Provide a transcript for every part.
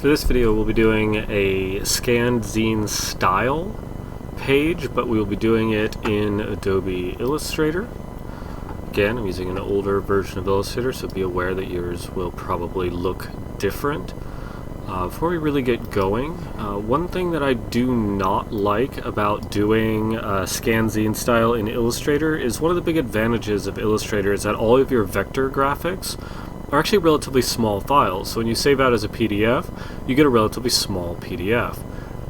For this video we'll be doing a scanned zine style page, but we will be doing it in Adobe Illustrator. Again, I'm using an older version of Illustrator, so be aware that yours will probably look different. Before we really get going, one thing that I do not like about doing scanned zine style in Illustrator is one of the big advantages of Illustrator is that all of your vector graphics are actually relatively small files. So when you save out as a PDF, you get a relatively small PDF.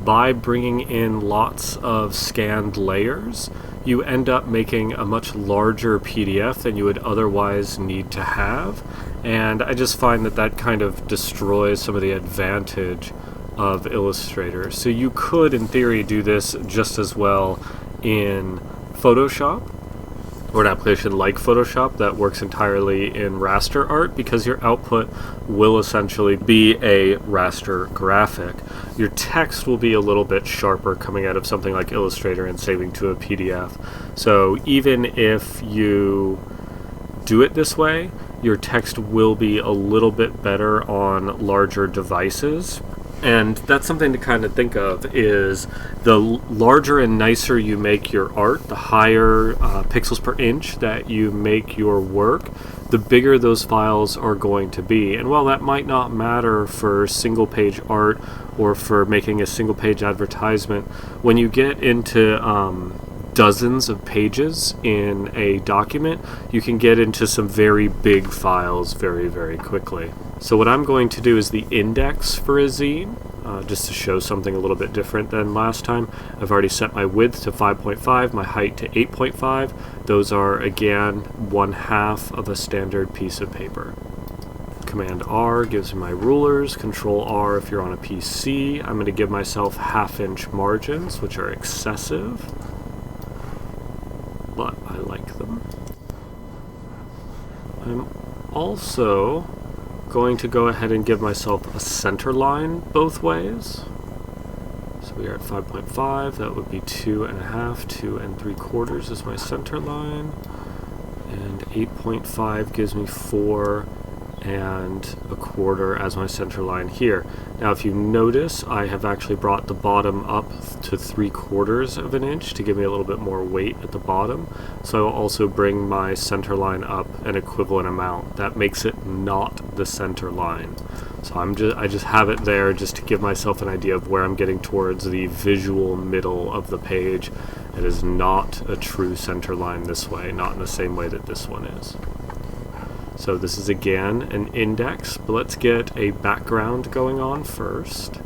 By bringing in lots of scanned layers, you end up making a much larger PDF than you would otherwise need to have. And I just find that that kind of destroys some of the advantage of Illustrator. So you could, in theory, do this just as well in Photoshop, or an application like Photoshop that works entirely in raster art, because your output will essentially be a raster graphic. Your text will be a little bit sharper coming out of something like Illustrator and saving to a PDF. So even if you do it this way, your text will be a little bit better on larger devices. And that's something to kind of think of, is the larger and nicer you make your art, the higher pixels per inch that you make your work, the bigger those files are going to be. And while that might not matter for single page art or for making a single page advertisement, when you get into dozens of pages in a document, you can get into some very big files very, very quickly. So what I'm going to do is the index for a zine, just to show something a little bit different than last time. I've already set my width to 5.5, my height to 8.5. Those are, again, 1/2 of a standard piece of paper. Command R gives me my rulers. Control R if you're on a PC. I'm going to give myself 1/2-inch margins, which are excessive, but I like them. I'm also going to go ahead and give myself a center line both ways. So we are at 5.5, that would be 2.5, 2 3/4 is my center line, and 8.5 gives me 4 1/4 as my center line here. Now if you notice, I have actually brought the bottom up to 3/4 of an inch to give me a little bit more weight at the bottom. So I will also bring my center line up an equivalent amount. That makes it not the center line. So I just have it there just to give myself an idea of where I'm getting towards the visual middle of the page. It is not a true center line this way, not in the same way that this one is. So this is again an index, but let's get a background going on first.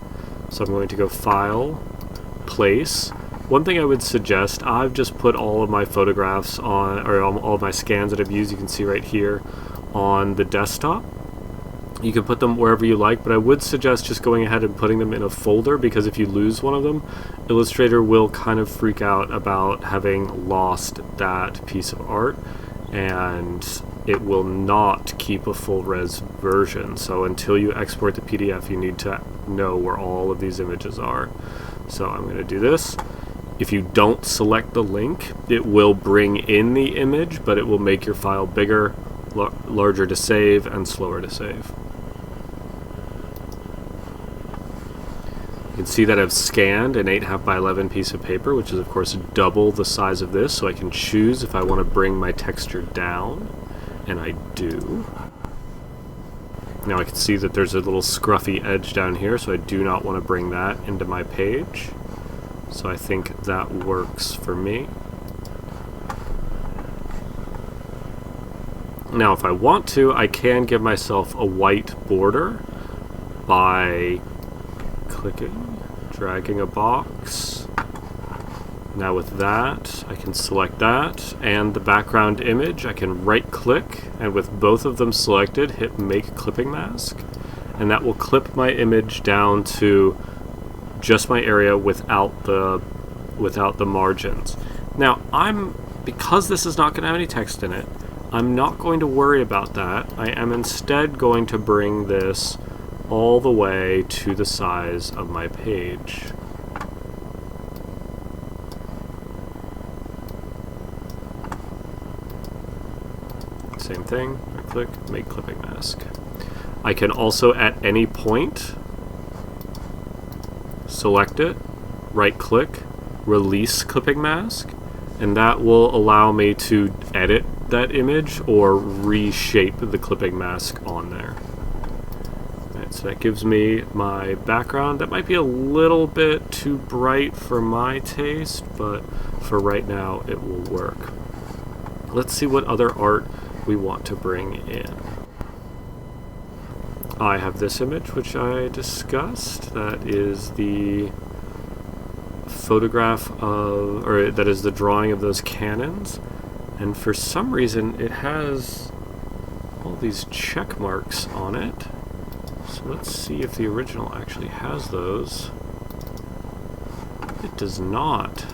So I'm going to go File, Place. One thing I would suggest, I've just put all of my photographs on, or all of my scans that I've used, you can see right here, on the desktop. You can put them wherever you like, but I would suggest just going ahead and putting them in a folder, because if you lose one of them, Illustrator will kind of freak out about having lost that piece of art, and it will not keep a full res version. So until you export the PDF, you need to know where all of these images are. So I'm going to do this. If you don't select the link, it will bring in the image, but it will make your file bigger, larger to save, and slower to save. You can see that I've scanned an 8.5 by 11 piece of paper, which is of course double the size of this, so I can choose if I want to bring my texture down, and I do. Now I can see that there's a little scruffy edge down here, so I do not want to bring that into my page. So I think that works for me. Now if I want to, I can give myself a white border by clicking, dragging a box. Now with that, I can select that and the background image. I can right click, and with both of them selected, hit Make Clipping Mask, and that will clip my image down to just my area without the margins. Now because this is not going to have any text in it, I'm not going to worry about that. I am instead going to bring this all the way to the size of my page. Same thing, right click, make clipping mask. I can also at any point select it, right click, release clipping mask, and that will allow me to edit that image or reshape the clipping mask on there. Alright, so that gives me my background. That might be a little bit too bright for my taste, but for right now it will work. Let's see what other art we want to bring in. I have this image which I discussed. That is the photograph of, or that is the drawing of those cannons, and for some reason it has all these check marks on it. So let's see if the original actually has those. It does not.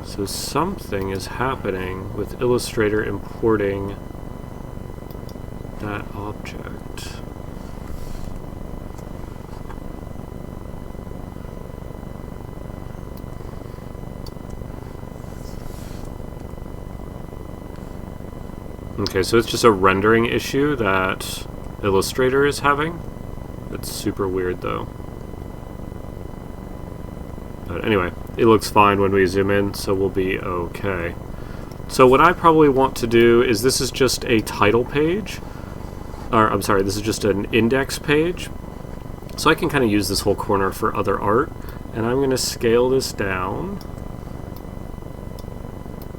So something is happening with Illustrator importing that object. Okay, so it's just a rendering issue that Illustrator is having. It's super weird though. But anyway, it looks fine when we zoom in, so we'll be okay. So what I probably want to do is, this is just a title page, or I'm sorry, this is just an index page. So I can kind of use this whole corner for other art, and I'm going to scale this down,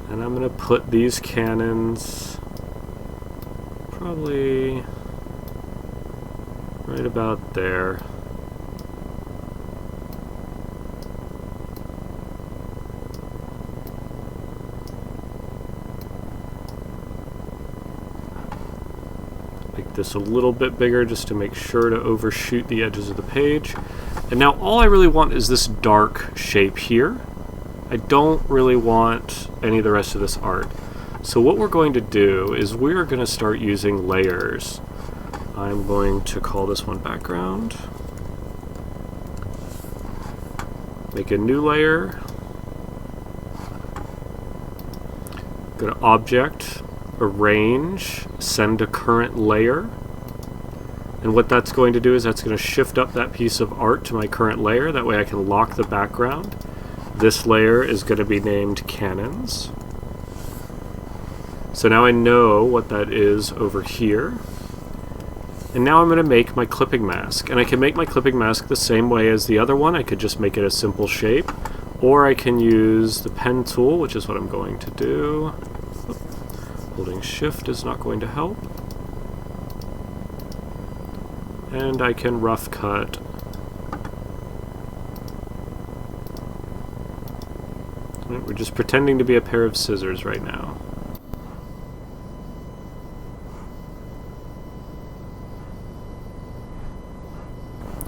and I'm going to put these cannons probably right about there. Make this a little bit bigger just to make sure to overshoot the edges of the page. And now all I really want is this dark shape here. I don't really want any of the rest of this art. So what we're going to do is we're going to start using layers. I'm going to call this one background. Make a new layer. Go to Object, Arrange, Send to Current Layer. And what that's going to do is that's going to shift up that piece of art to my current layer. That way I can lock the background. This layer is going to be named Cannons. So now I know what that is over here. And now I'm going to make my clipping mask. And I can make my clipping mask the same way as the other one. I could just make it a simple shape. Or I can use the pen tool, which is what I'm going to do. Holding shift is not going to help. And I can rough cut. We're just pretending to be a pair of scissors right now.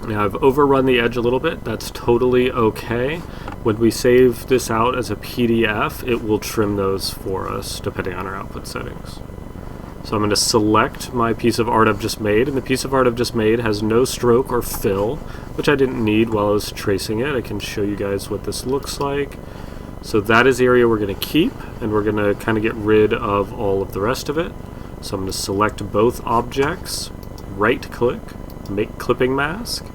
Now I've overrun the edge a little bit. That's totally okay. When we save this out as a PDF, it will trim those for us depending on our output settings. So I'm going to select my piece of art I've just made, and the piece of art I've just made has no stroke or fill, which I didn't need while I was tracing it. I can show you guys what this looks like. So that is the area we're going to keep, and we're going to kind of get rid of all of the rest of it. So I'm going to select both objects, right click, make clipping mask,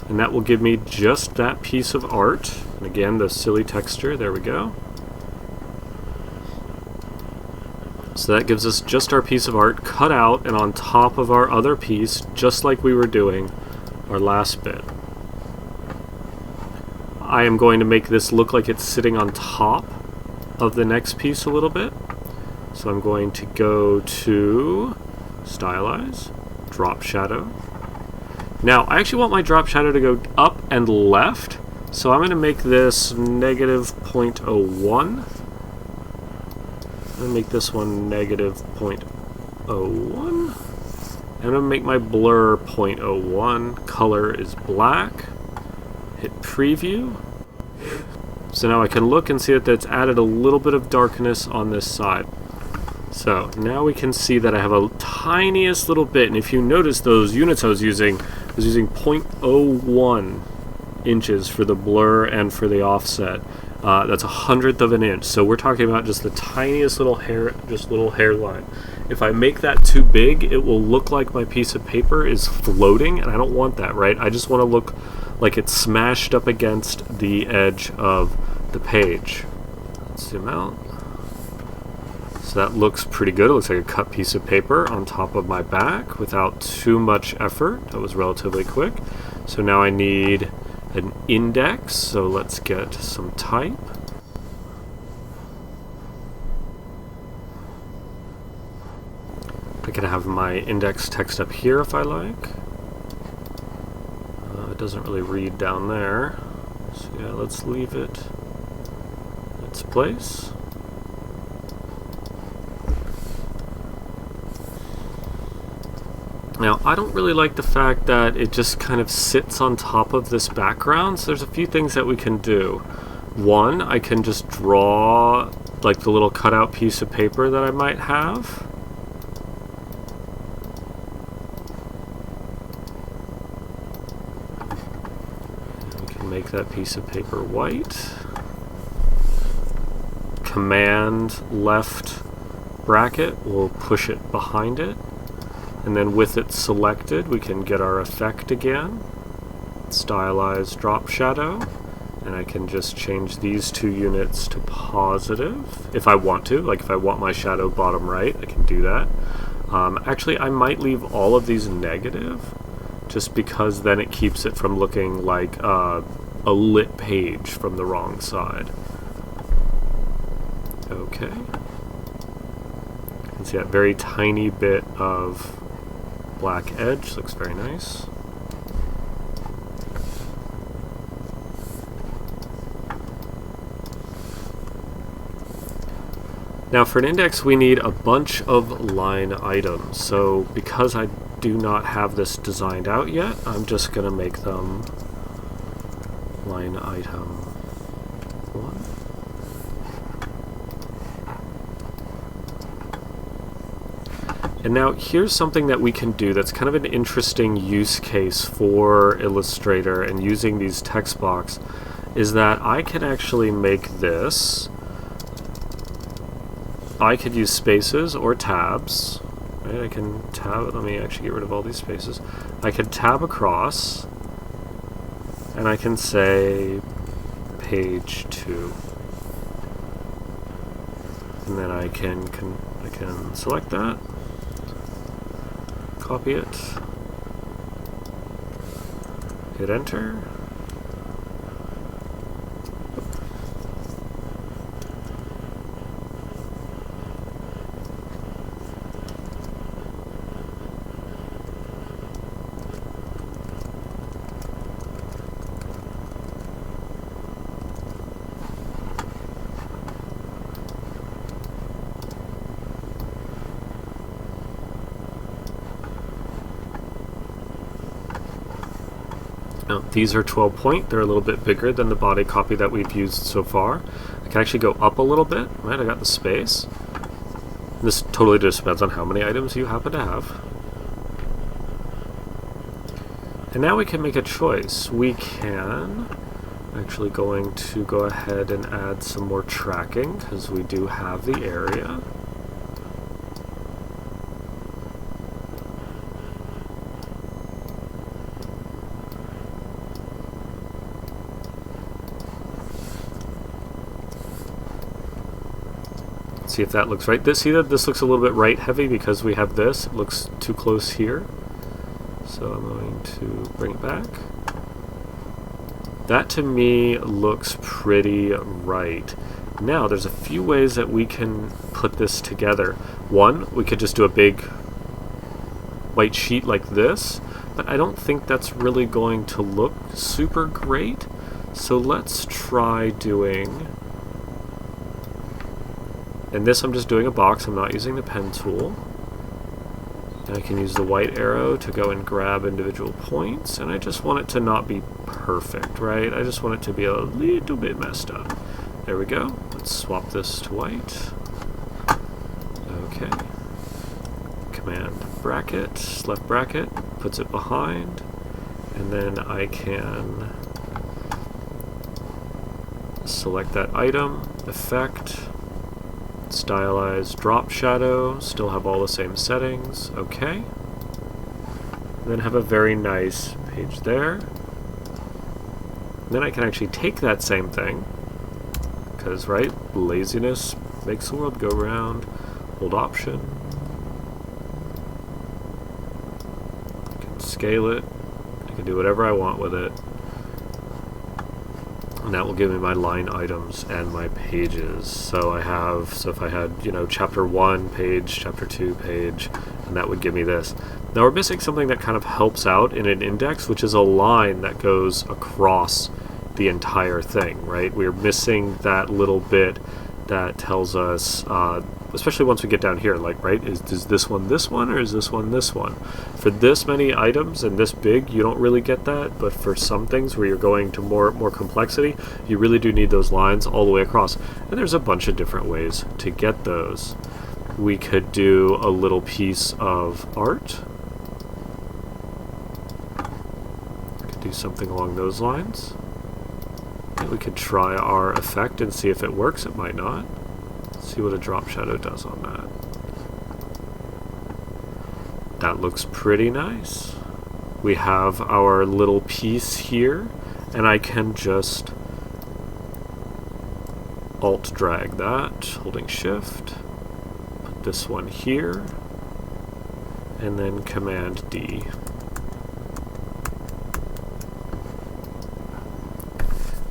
and that will give me just that piece of art. And again, the silly texture, there we go. So that gives us just our piece of art cut out and on top of our other piece, just like we were doing our last bit. I am going to make this look like it's sitting on top of the next piece a little bit. So I'm going to go to Stylize, Drop Shadow. Now, I actually want my drop shadow to go up and left, so I'm going to make this negative 0.01. I'm going to make this one negative 0.01. I'm going to make my blur 0.01. Color is black. Hit preview. So now I can look and see that that's added a little bit of darkness on this side. So now we can see that I have a tiniest little bit, and if you notice those units I was using 0.01 inches for the blur and for the offset. That's 1/100 of an inch. So we're talking about just the tiniest little hair, just little hairline. If I make that too big, it will look like my piece of paper is floating, and I don't want that, right? I just want to look like it's smashed up against the edge of the page. Let's zoom out. So that looks pretty good. It looks like a cut piece of paper on top of my back without too much effort. That was relatively quick. So now I need an index, so let's get some type. I can have my index text up here if I like. It doesn't really read down there. So yeah, let's leave it in its place. Now, I don't really like the fact that it just kind of sits on top of this background, so there's a few things that we can do. One, I can just draw like the little cutout piece of paper that I might have. And we can make that piece of paper white. Command left bracket will push it behind it. And then with it selected, we can get our effect again. Stylize drop shadow. And I can just change these 2 units to positive if I want to. Like if I want my shadow bottom right, I can do that. Actually, I might leave all of these negative just because then it keeps it from looking like a lit page from the wrong side. Okay. You can see that very tiny bit of black edge, looks very nice. Now for an index we need a bunch of line items, so because I do not have this designed out yet, I'm just going to make them line item 1. And now here's something that we can do that's kind of an interesting use case for Illustrator and using these text box, is that I can actually make this, I could use spaces or tabs, right? I can tab, let me actually get rid of all these spaces. I can tab across and I can say page 2. And then I can select that. Copy it, hit enter. Now, these are 12 point, they're a little bit bigger than the body copy that we've used so far. I can actually go up a little bit, right? I got the space. This totally just depends on how many items you happen to have. And now we can make a choice. We can actually going to go ahead and add some more tracking because we do have the area. See if that looks right. See that this looks a little bit right heavy because we have this. It looks too close here. So I'm going to bring it back. That to me looks pretty right. Now there's a few ways that we can put this together. One, we could just do a big white sheet like this, but I don't think that's really going to look super great. So let's try doing, and this I'm just doing a box, I'm not using the pen tool. And I can use the white arrow to go and grab individual points, and I just want it to not be perfect, right? I just want it to be a little bit messed up. There we go. Let's swap this to white. Okay. Command bracket, left bracket, puts it behind, and then I can select that item, effect, stylize drop shadow, still have all the same settings, okay. Then have a very nice page there. Then I can actually take that same thing, because, right, laziness makes the world go round. Hold Option. I can scale it. I can do whatever I want with it. And that will give me my line items and my pages. So if I had, chapter 1 page, chapter 2 page, and that would give me this. Now we're missing something that kind of helps out in an index, which is a line that goes across the entire thing, right? We're missing that little bit that tells us, especially once we get down here, like, right, is this one, or is this one, this one? For this many items and this big, you don't really get that, but for some things where you're going to more complexity, you really do need those lines all the way across. And there's a bunch of different ways to get those. We could do a little piece of art. We could do something along those lines. And we could try our effect and see if it works. It might not. See what a drop shadow does on that. That looks pretty nice. We have our little piece here, and I can just alt drag that, holding shift, put this one here, and then Command D.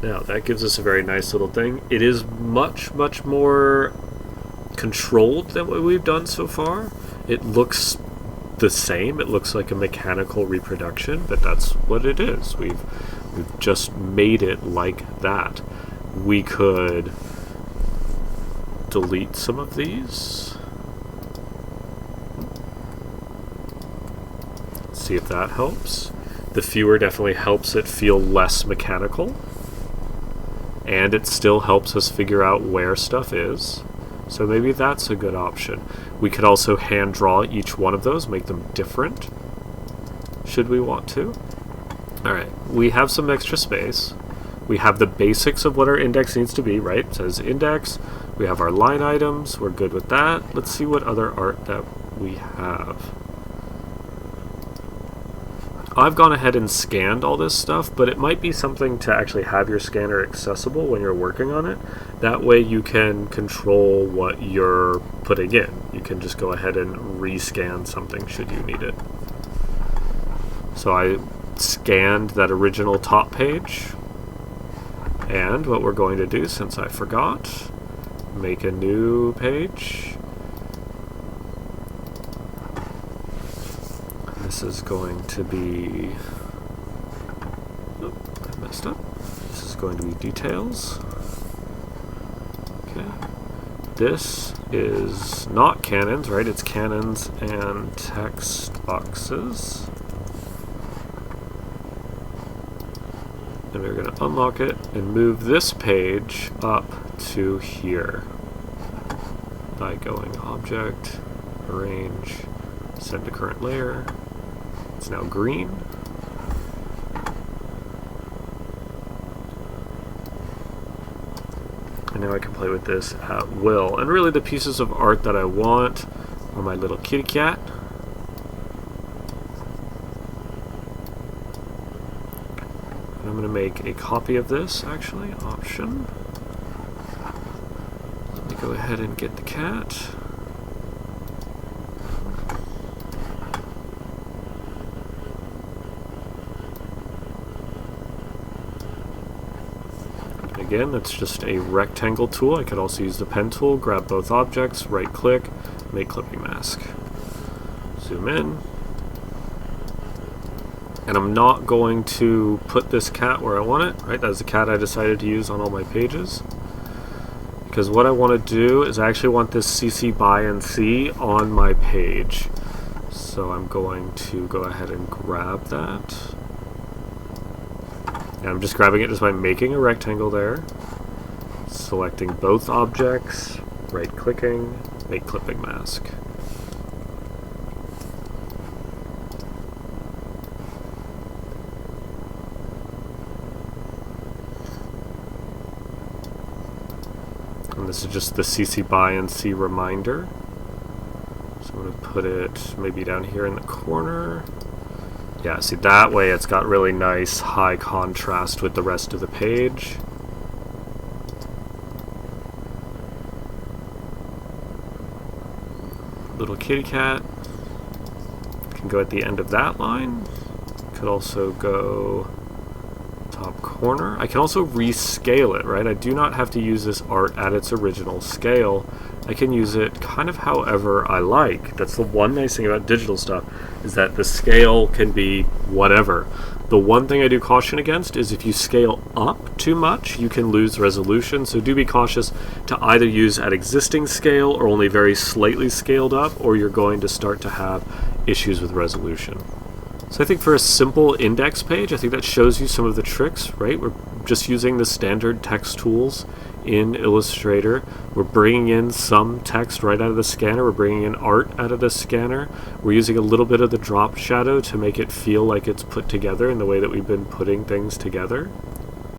Now that gives us a very nice little thing. It is much more controlled than what we've done so far. It looks the same. It looks like a mechanical reproduction, but that's what it is. We've just made it like that. We could delete some of these. See if that helps. The fewer definitely helps it feel less mechanical. And it still helps us figure out where stuff is. So maybe that's a good option. We could also hand draw each one of those, make them different, should we want to. Alright, we have some extra space. We have the basics of what our index needs to be, right? It says index. We have our line items. We're good with that. Let's see what other art that we have. I've gone ahead and scanned all this stuff, but it might be something to actually have your scanner accessible when you're working on it. That way you can control what you're putting in. You can just go ahead and rescan something should you need it. So I scanned that original top page, and what we're going to do, since I forgot, make a new page. This is going to be, oh, I messed up. This is going to be details. Okay. This is not cannons, right? It's cannons and text boxes. And we're going to unlock it and move this page up to here by going Object, Arrange, Send to Current Layer. It's now green. And now I can play with this at will. And really the pieces of art that I want are my little kitty cat. And I'm going to make a copy of this, actually. Option. Let me go ahead and get the cat. Again, that's just a rectangle tool. I could also use the pen tool, grab both objects, right click, make clipping mask. Zoom in. And I'm not going to put this cat where I want it, right? That's the cat I decided to use on all my pages. Because what I want to do is I actually want this CC BY and C on my page. So I'm going to go ahead and grab that. And I'm just grabbing it just by making a rectangle there, selecting both objects, right-clicking, make clipping mask. And this is just the CC BY and C reminder. So I'm going to put it maybe down here in the corner. Yeah, see, that way it's got really nice high contrast with the rest of the page. Little kitty cat can go at the end of that line. Could also go top corner. I can also rescale it, right? I do not have to use this art at its original scale. I can use it kind of however I like. That's the one nice thing about digital stuff, is that the scale can be whatever. The one thing I do caution against is if you scale up too much, you can lose resolution. So do be cautious to either use at existing scale or only very slightly scaled up, or you're going to start to have issues with resolution. So I think for a simple index page, I think that shows you some of the tricks, right? We're just using the standard text tools in Illustrator. We're bringing in some text right out of the scanner. We're bringing in art out of the scanner. We're using a little bit of the drop shadow to make it feel like it's put together in the way that we've been putting things together.